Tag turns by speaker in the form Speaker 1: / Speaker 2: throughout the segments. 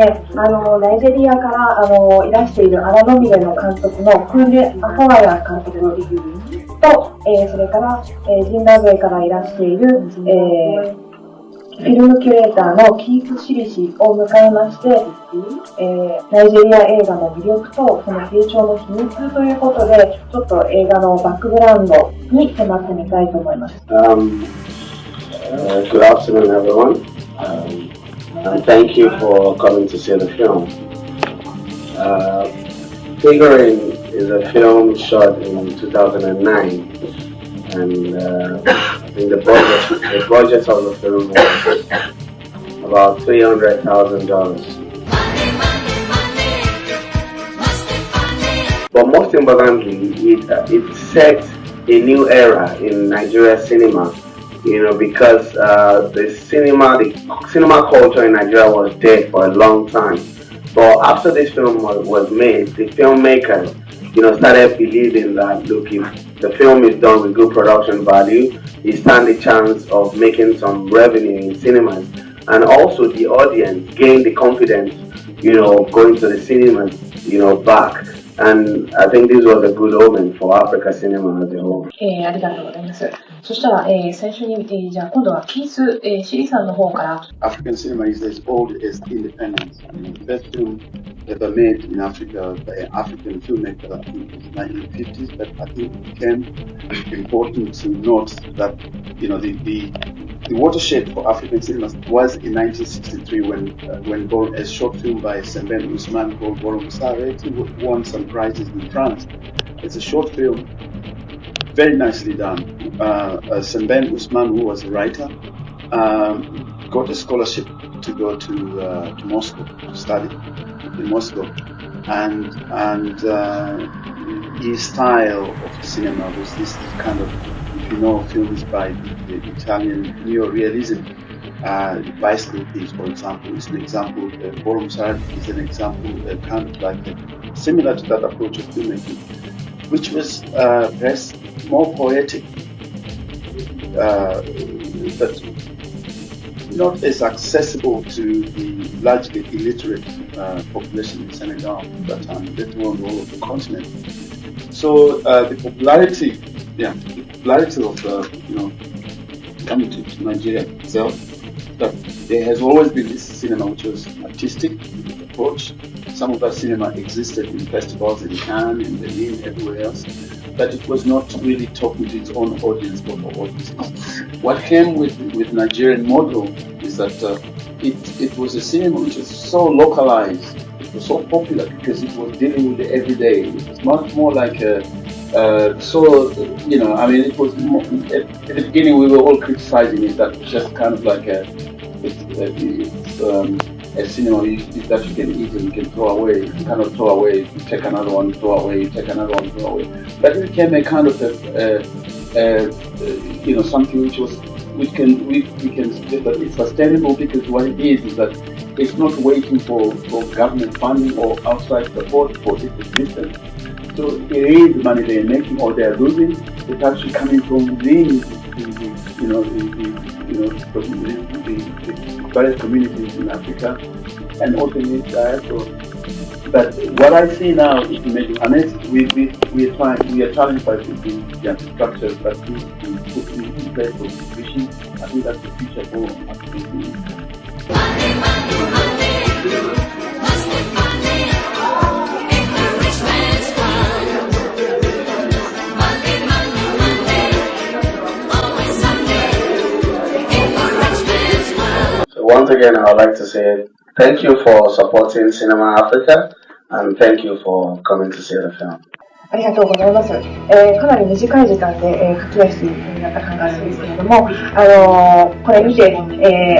Speaker 1: ね、ナイジェリアからいらしているアラノミレの監督のクンデ・アホワヤ監督と、それから、ジンバブエからいらしている、フィルムキュレーターのキース・シリ氏を迎えまして、ナイジェリア映画の魅力とその成長の秘密ということで、ちょっと映画のバックグラウンドに迫ってみたいと思います。
Speaker 2: Good afternoon, everyone, and thank you for coming to see the film. Figuring is a film shot in 2009, and I think the budget of the film was about $300,000. But most importantly, it set a new era in Nigeria cinema. Because the cinema culture in Nigeria was dead for a long time. But after this film was made, the filmmakers, started believing that, look, if the film is done with good production value, it stands a chance of making some revenue in cinemas. And also the audience gained the confidence, going to the cinemas, back. And I think this was a good omen for Africa cinema as a whole.
Speaker 1: ありがとうございます。そしたら、最初に、じゃあ今度はキース、シリさんの方から。
Speaker 3: African cinema is as old as independence. The first film ever made in Africa by an African filmmaker in the 1950s, but I think it became important to note that, the watershed for African cinema was in 1963 when a short film by Sembène Ousmane called Borom Sare won some prizes in France. It's a short film, very nicely done. Sembène Ousmane, who was a writer, got a scholarship to go to Moscow to study in Moscow, and his style of cinema was this kind of, films by the Italian neorealism. Bicycle Thieves, for example, is an example. Borom Sare is an example, kind of like similar to that approach of filmmaking, which was perhaps more poetic, but not as accessible to the largely illiterate population in Senegal at that time, let alone all of the continent. So the popularity of coming to Nigeria itself, that there has always been this cinema which was artistic approach. Some of that cinema existed in festivals in Cannes, in Berlin, everywhere else, but it was not really talking to its own audience or audiences. What came with Nigerian model is that it was a cinema which was so localized, it was so popular because it was dealing with the everyday. It was much more like it was more, at the beginning we were all criticizing it, that just kind of like a cinema that you can eat and you can throw away. You cannot throw away. You take another one, throw away. You take another one, throw away. But it became a kind of something we can suggest that it's sustainable, because what it is that it's not waiting for government funding or outside support for its existence. So there is money they're making or they're losing. It's actually coming from within the various communities in Africa and also in this diaspora. But what I see now is maybe, unless we are challenged by the structures that we put in place for distribution, I think that's the future for African communities.
Speaker 2: Once again, I would like to say thank you for supporting Cinema Africa, and thank you for coming to see the film.
Speaker 1: ありがとうございます。かなり短い時間で、書き出しになった感があるんですけれども、これ見て、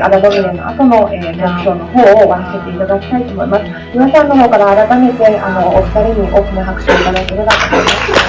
Speaker 1: アラノミネの後の、目標の方を終わらせていただきたいと思います。皆さんの方から改めてお二人に大きな拍手をいただければと思います。